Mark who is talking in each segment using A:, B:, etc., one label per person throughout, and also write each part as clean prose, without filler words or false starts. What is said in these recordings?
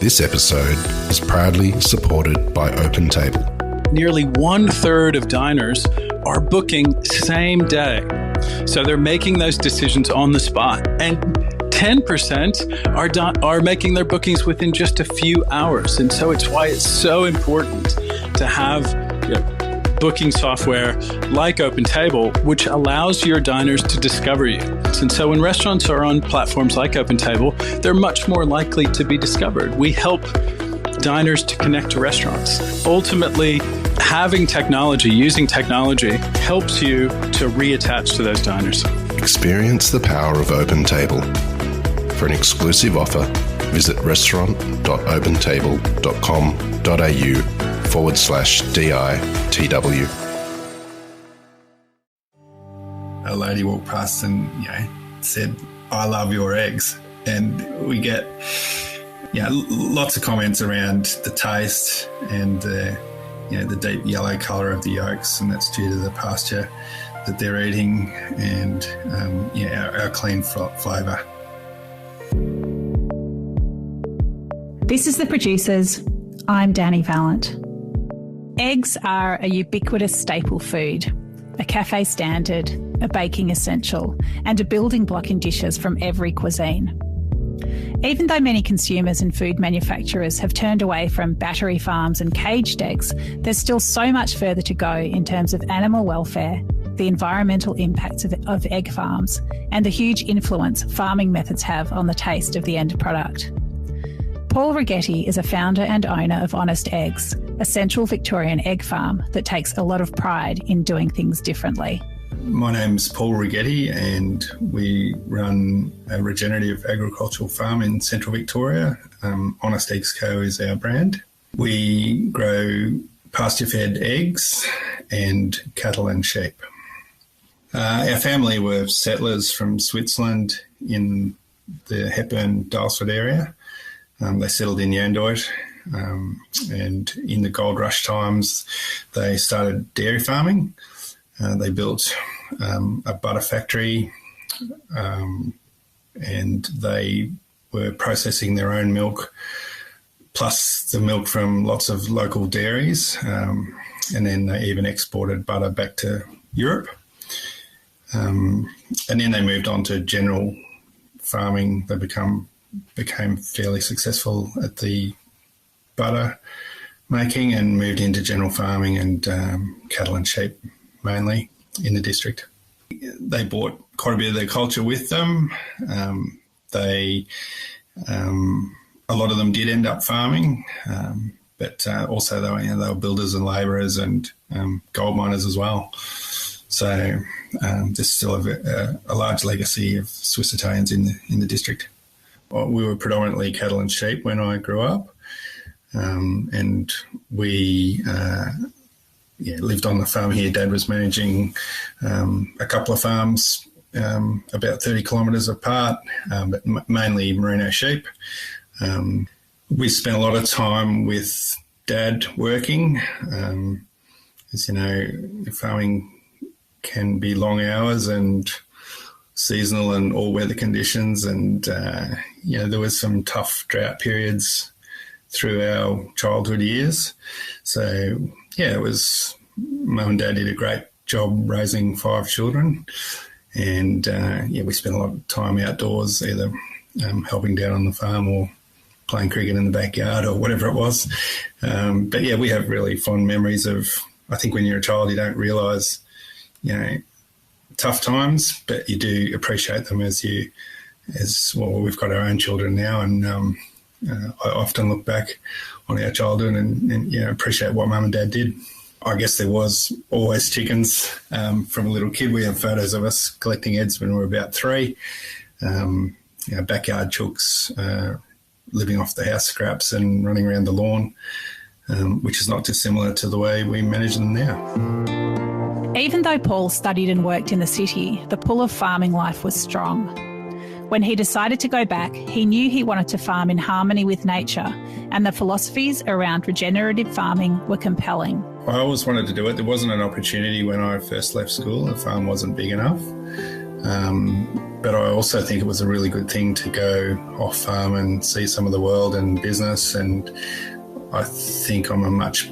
A: This episode is proudly supported by OpenTable.
B: Nearly 1/3 of diners are booking same day. So they're making those decisions on the spot. And 10% are making their bookings within just a few hours. And so it's why it's so important to have booking software like OpenTable, which allows your diners to discover you. And so when restaurants are on platforms like OpenTable, they're much more likely to be discovered. We help diners to connect to restaurants. Ultimately, having technology, using technology, helps you to reattach to those diners.
A: Experience the power of OpenTable. For an exclusive offer, visit restaurant.opentable.com.au/DITW.
C: A lady walked past and said, "I love your eggs," and we get lots of comments around the taste and the deep yellow colour of the yolks, and that's due to the pasture that they're eating and our clean flavour.
D: This is The Producers. I'm Dani Valent. Eggs are a ubiquitous staple food, a cafe standard, a baking essential, and a building block in dishes from every cuisine. Even though many consumers and food manufacturers have turned away from battery farms and caged eggs, there's still so much further to go in terms of animal welfare, the environmental impacts of egg farms, and the huge influence farming methods have on the taste of the end product. Paul Righetti is a founder and owner of Honest Eggs, a central Victorian egg farm that takes a lot of pride in doing things differently.
C: My name's Paul Righetti, and we run a regenerative agricultural farm in central Victoria. Honest Eggs Co is our brand. We grow pasture-fed eggs and cattle and sheep. Our family were settlers from Switzerland in the Hepburn-Dalesford area. They settled in Yandoit, and in the gold rush times, they started dairy farming. They built a butter factory, and they were processing their own milk, plus the milk from lots of local dairies, and then they even exported butter back to Europe. And then they moved on to general farming. They became fairly successful at the butter making and moved into general farming and cattle and sheep mainly in the district. They brought quite a bit of their culture with them. A lot of them did end up farming, but also they were builders and labourers and gold miners as well. So there's still a large legacy of Swiss Italians in the district. We were predominantly cattle and sheep when I grew up, and we lived on the farm here. Dad was managing a couple of farms about 30 kilometres apart, but mainly merino sheep. We spent a lot of time with Dad working. As you know, farming can be long hours and seasonal and all weather conditions, and there was some tough drought periods through our childhood years. So it was, Mum and Dad did a great job raising 5 children, and we spent a lot of time outdoors, either helping down on the farm or playing cricket in the backyard or whatever it was. But we have really fond memories of, I think when you're a child you don't realise, tough times, but you do appreciate them as we've got our own children now, and I often look back on our childhood and appreciate what Mum and Dad did. I guess there was always chickens from a little kid. We have photos of us collecting eggs when we were about 3. Backyard chooks, living off the house scraps and running around the lawn, which is not dissimilar to the way we manage them now.
D: Even though Paul studied and worked in the city, the pull of farming life was strong. When he decided to go back, he knew he wanted to farm in harmony with nature, and the philosophies around regenerative farming were compelling.
C: I always wanted to do it. There wasn't an opportunity when I first left school. The farm wasn't big enough. but I also think it was a really good thing to go off farm and see some of the world and business. And I think I'm a much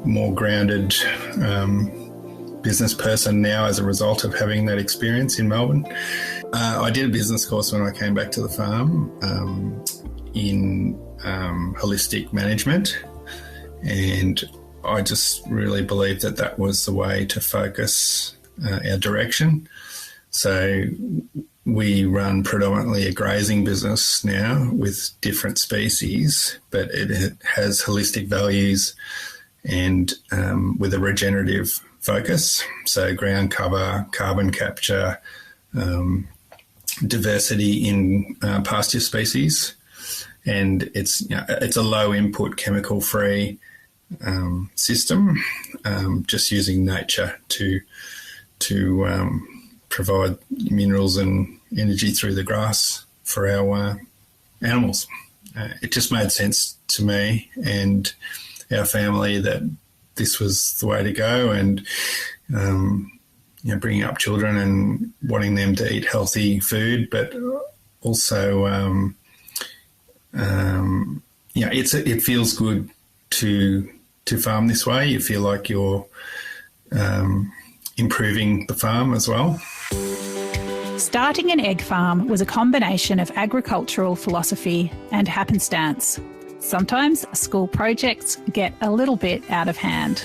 C: more grounded business person now as a result of having that experience in Melbourne. I did a business course when I came back to the farm in holistic management, and I just really believed that that was the way to focus our direction. So we run predominantly a grazing business now with different species, but it has holistic values and with a regenerative focus. So ground cover, carbon capture, diversity in pasture species, and it's a low input, chemical free system, just using nature to provide minerals and energy through the grass for our animals. It just made sense to me and our family that this was the way to go, and bringing up children and wanting them to eat healthy food, but also it feels good to farm this way. You feel like you're improving the farm as well.
D: Starting an egg farm was a combination of agricultural philosophy and happenstance. Sometimes school projects get a little bit out of hand.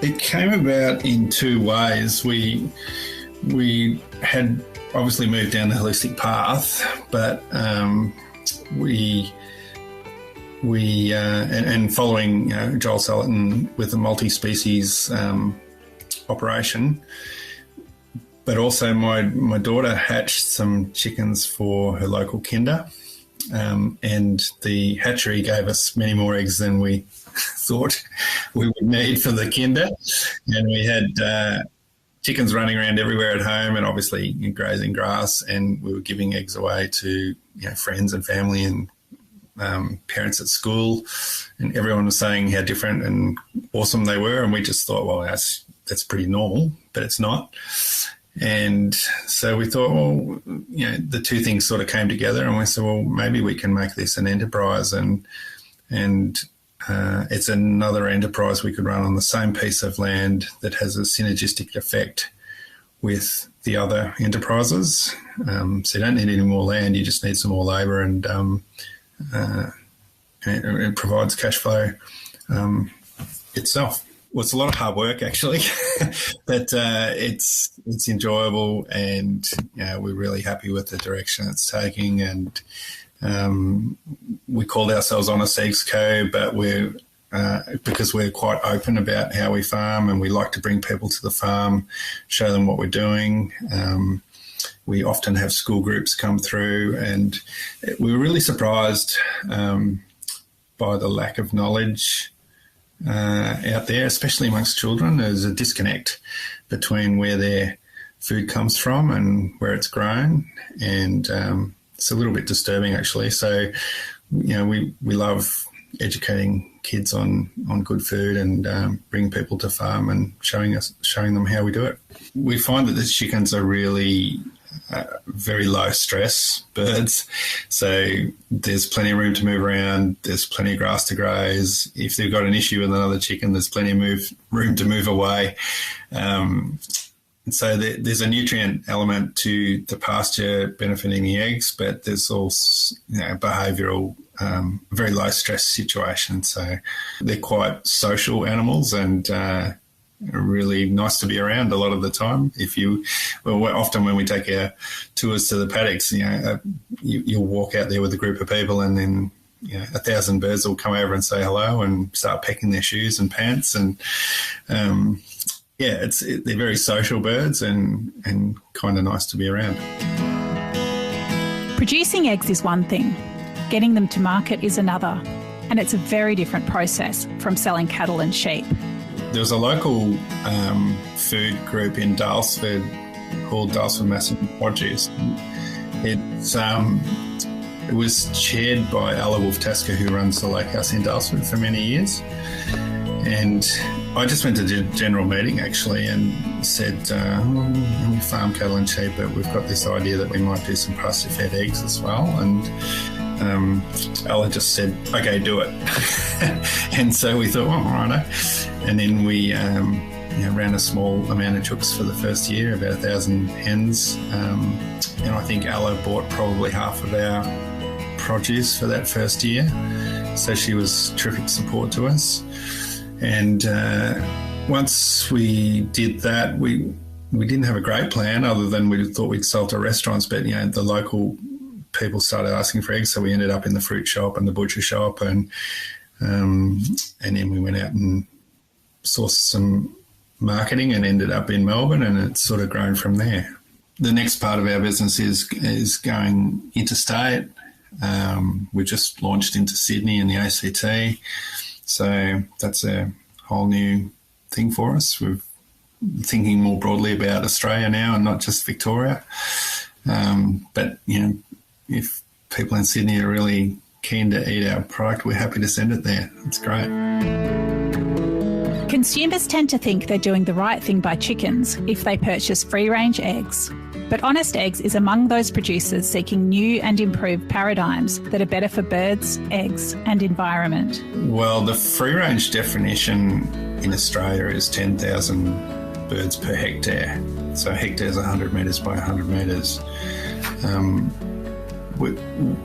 C: It came about in two ways. We had obviously moved down the holistic path, but and following Joel Salatin with the multi-species operation, but also my daughter hatched some chickens for her local kinder, and the hatchery gave us many more eggs than we thought we would need for the kinder, and we had chickens running around everywhere at home, and obviously grazing grass, and we were giving eggs away to friends and family and parents at school, and everyone was saying how different and awesome they were, and we just thought, well, that's pretty normal, but it's not. And so we thought, well, the two things sort of came together, and we said, well, maybe we can make this an enterprise, and it's another enterprise we could run on the same piece of land that has a synergistic effect with the other enterprises. So you don't need any more land, you just need some more labour, and it provides cash flow itself. Well, it's a lot of hard work actually, but it's enjoyable, and we're really happy with the direction it's taking. And we called ourselves Honest Eggs Co, but because we're quite open about how we farm, and we like to bring people to the farm, show them what we're doing. We often have school groups come through, and we were really surprised by the lack of knowledge out there, especially amongst children. There's a disconnect between where their food comes from and where it's grown, and it's a little bit disturbing actually. So, we love educating kids on good food, and bringing people to farm and showing them how we do it. We find that the chickens are really very low stress birds, so there's plenty of room to move around, there's plenty of grass to graze. If they've got an issue with another chicken, there's plenty of room to move away. So there's a nutrient element to the pasture benefiting the eggs, but there's also behavioural, very low stress situation. So they're quite social animals, and really nice to be around a lot of the time. Often when we take our tours to the paddocks, you'll walk out there with a group of people, and then 1,000 birds will come over and say hello and start pecking their shoes and pants, and they're very social birds, and kind of nice to be around.
D: Producing eggs is one thing, getting them to market is another, and it's a very different process from selling cattle and sheep.
C: There was a local food group in Daylesford called Daylesford Massive Produce. It was chaired by Ella Wolf-Tasker, who runs the Lake House in Daylesford for many years. And I just went to the general meeting actually and said, we farm cattle and sheep, but we've got this idea that we might do some pasture-fed eggs as well. And Ella just said, okay, do it. And so we thought, well, righto. And then we ran a small amount of chooks for the first year, about 1,000 hens. And I think Ella bought probably half of our produce for that first year. So she was terrific support to us. And once we did that, we didn't have a great plan other than we thought we'd sell to restaurants, but the local people started asking for eggs, so we ended up in the fruit shop and the butcher shop, and then we went out and sourced some marketing and ended up in Melbourne, and it's sort of grown from there. The next part of our business is going interstate. We just launched into Sydney and the ACT. So that's a whole new thing for us. We're thinking more broadly about Australia now and not just Victoria. But, if people in Sydney are really keen to eat our product, we're happy to send it there. It's great.
D: Consumers tend to think they're doing the right thing by chickens if they purchase free-range eggs. But Honest Eggs is among those producers seeking new and improved paradigms that are better for birds, eggs and environment.
C: Well, the free-range definition in Australia is 10,000 birds per hectare. So a hectare is 100 metres by 100 metres,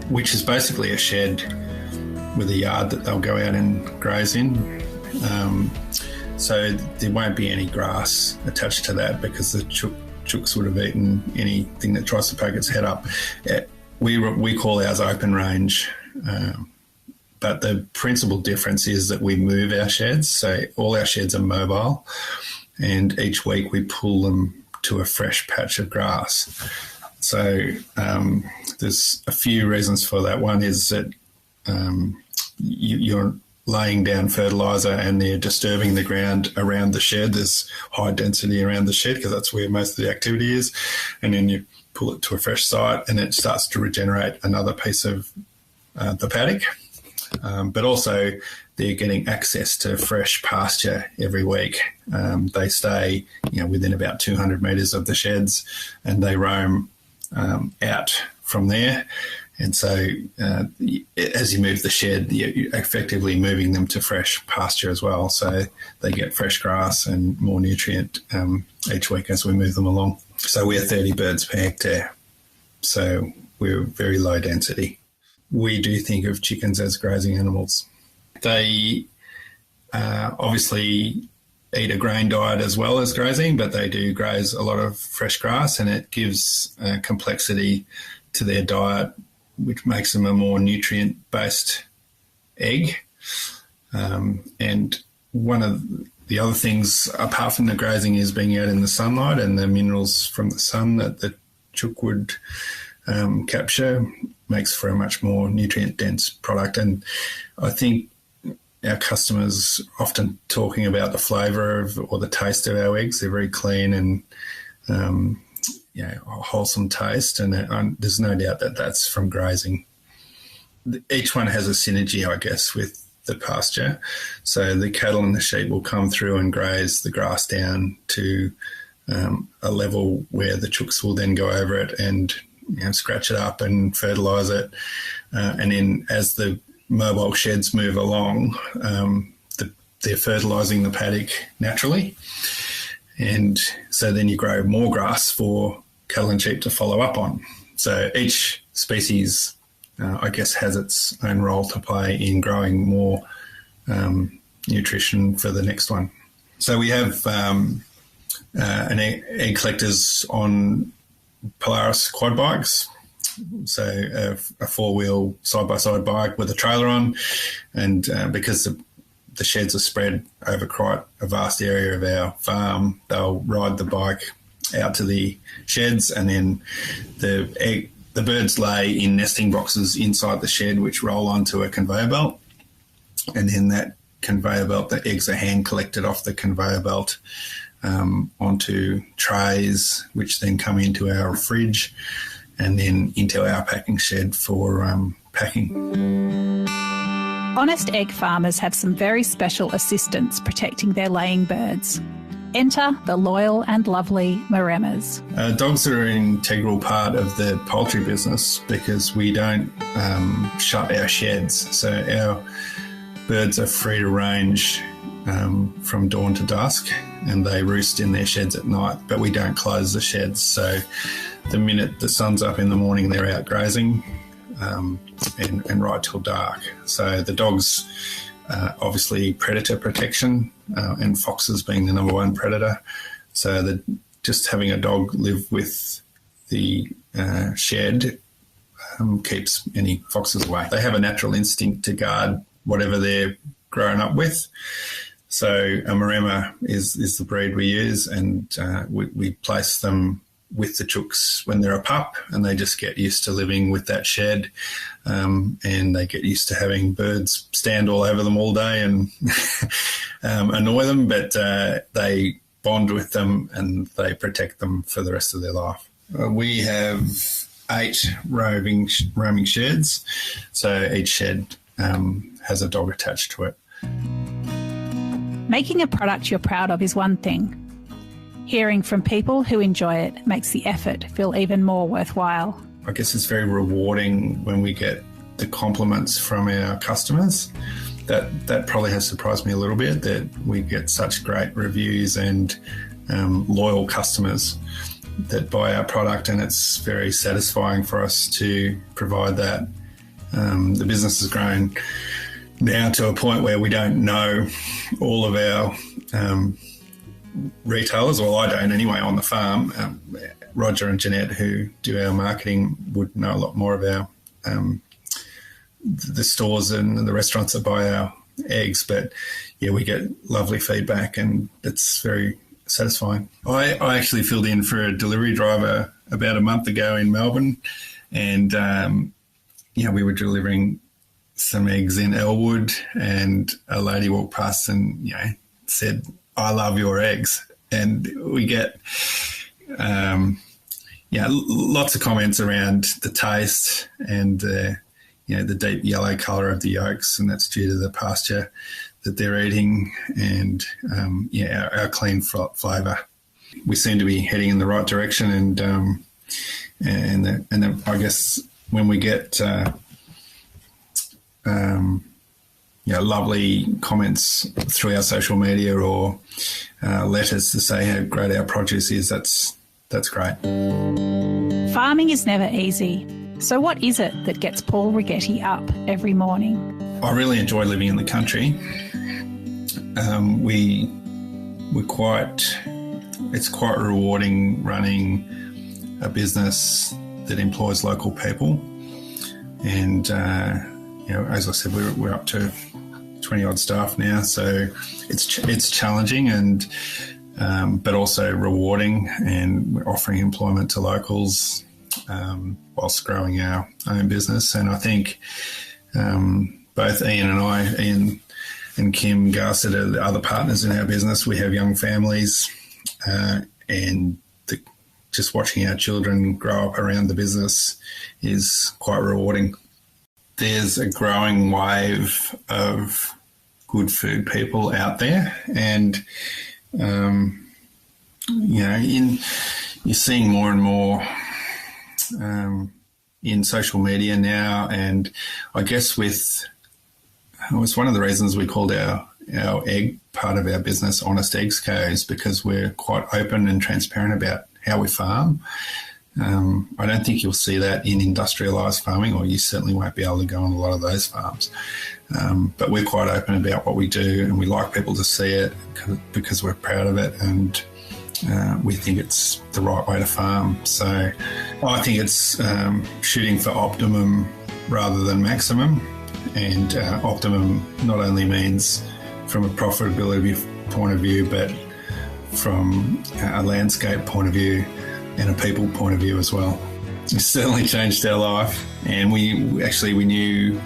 C: which is basically a shed with a yard that they'll go out and graze in. So there won't be any grass attached to that because the chooks would have eaten anything that tries to poke its head up. We call ours open range, but the principal difference is that we move our sheds. So all our sheds are mobile, and each week we pull them to a fresh patch of grass. So there's a few reasons for that. One is that you're laying down fertiliser and they're disturbing the ground around the shed. There's high density around the shed because that's where most of the activity is. And then you pull it to a fresh site and it starts to regenerate another piece of the paddock. But also they're getting access to fresh pasture every week. They stay within about 200 metres of the sheds and they roam out from there. And so as you move the shed, you're effectively moving them to fresh pasture as well. So they get fresh grass and more nutrient each week as we move them along. So we're 30 birds per hectare. So we're very low density. We do think of chickens as grazing animals. They obviously eat a grain diet as well as grazing, but they do graze a lot of fresh grass, and it gives complexity to their diet, which makes them a more nutrient-based egg. And one of the other things, apart from the grazing, is being out in the sunlight and the minerals from the sun that the chook would capture makes for a much more nutrient-dense product. And I think our customers often talking about the flavour or the taste of our eggs. They're very clean and wholesome taste, and there's no doubt that that's from grazing. Each one has a synergy, I guess, with the pasture. So the cattle and the sheep will come through and graze the grass down to a level where the chooks will then go over it and scratch it up and fertilise it. And then as the mobile sheds move along, they're fertilising the paddock naturally. And so then you grow more grass for cattle and sheep to follow up on. So each species, I guess, has its own role to play in growing more nutrition for the next one. So we have an egg collectors on Polaris quad bikes. So a four-wheel side-by-side bike with a trailer on, and because the sheds are spread over quite a vast area of our farm, they'll ride the bike out to the sheds, and then the birds lay in nesting boxes inside the shed, which roll onto a conveyor belt, and then that conveyor belt, the eggs are hand collected off the conveyor belt onto trays, which then come into our fridge and then into our packing shed for packing.
D: Honest egg farmers have some very special assistants protecting their laying birds. Enter the loyal and lovely Maremas.
C: Dogs are an integral part of the poultry business because we don't shut our sheds. So our birds are free to range from dawn to dusk, and they roost in their sheds at night, but we don't close the sheds. So the minute the sun's up in the morning, they're out grazing and right till dark. So the dogs, obviously predator protection, and foxes being the number one predator. So just having a dog live with the shed keeps any foxes away. They have a natural instinct to guard whatever they're growing up with. So a Maremma is the breed we use, and we place them with the chooks when they're a pup, and they just get used to living with that shed, and they get used to having birds stand all over them all day and annoy them, but they bond with them and they protect them for the rest of their life. We have 8 roaming sheds, so each shed has a dog attached to it.
D: Making a product you're proud of is one thing. Hearing from people who enjoy it makes the effort feel even more worthwhile.
C: I guess it's very rewarding when we get the compliments from our customers. That probably has surprised me a little bit, that we get such great reviews and loyal customers that buy our product, and it's very satisfying for us to provide that. The business has grown now to a point where we don't know all of our retailers, well, I don't anyway, on the farm. Roger and Jeanette, who do our marketing, would know a lot more of our the stores and the restaurants that buy our eggs. But yeah, we get lovely feedback, and it's very satisfying. I actually filled in for a delivery driver about a month ago in Melbourne, and we were delivering some eggs in Elwood, and a lady walked past and said, "I love your eggs." And we get lots of comments around the taste and the deep yellow colour of the yolks, and that's due to the pasture that they're eating, and our clean flavour. We seem to be heading in the right direction, and I guess when we get lovely comments through our social media or letters to say how great our produce is, that's great.
D: Farming is never easy. So what is it that gets Paul Righetti up every morning?
C: I really enjoy living in the country. It's quite rewarding running a business that employs local people, and as I said, we're up to 20 odd staff now, so it's challenging and but also rewarding, and we're offering employment to locals whilst growing our own business. And I think both Ian and Kim Garsett are the other partners in our business. We have young families, and just watching our children grow up around the business is quite rewarding. There's a growing wave of good food people out there, and you're seeing more and more in social media now, and I guess it's one of the reasons we called our egg part of our business Honest Eggs Co, is because we're quite open and transparent about how we farm. I don't think you'll see that in industrialised farming, or you certainly won't be able to go on a lot of those farms. But we're quite open about what we do, and we like people to see it because we're proud of it, and we think it's the right way to farm. So I think it's shooting for optimum rather than maximum, and optimum not only means from a profitability point of view, but from a landscape point of view and a people point of view as well. It's certainly changed our life, and we knew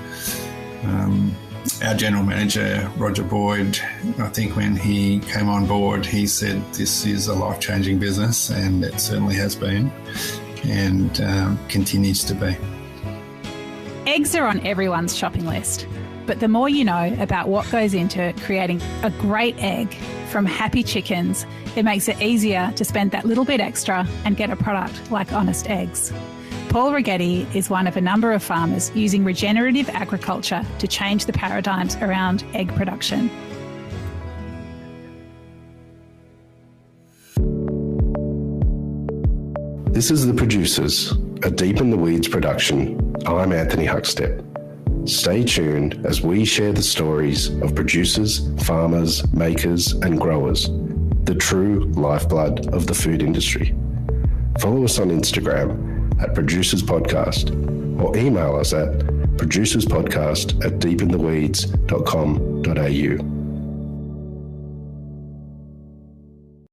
C: our general manager, Roger Boyd. I think when he came on board, he said this is a life-changing business, and it certainly has been, and continues to be.
D: Eggs are on everyone's shopping list. But the more you know about what goes into creating a great egg from happy chickens, it makes it easier to spend that little bit extra and get a product like Honest Eggs. Paul Righetti is one of a number of farmers using regenerative agriculture to change the paradigms around egg production.
A: This is The Producers, a Deep in the Weeds production. I'm Anthony Huckstep. Stay tuned as we share the stories of producers, farmers, makers and growers, the true lifeblood of the food industry. Follow us on Instagram at Producers Podcast or email us at producerspodcast@deepintheweeds.com.au.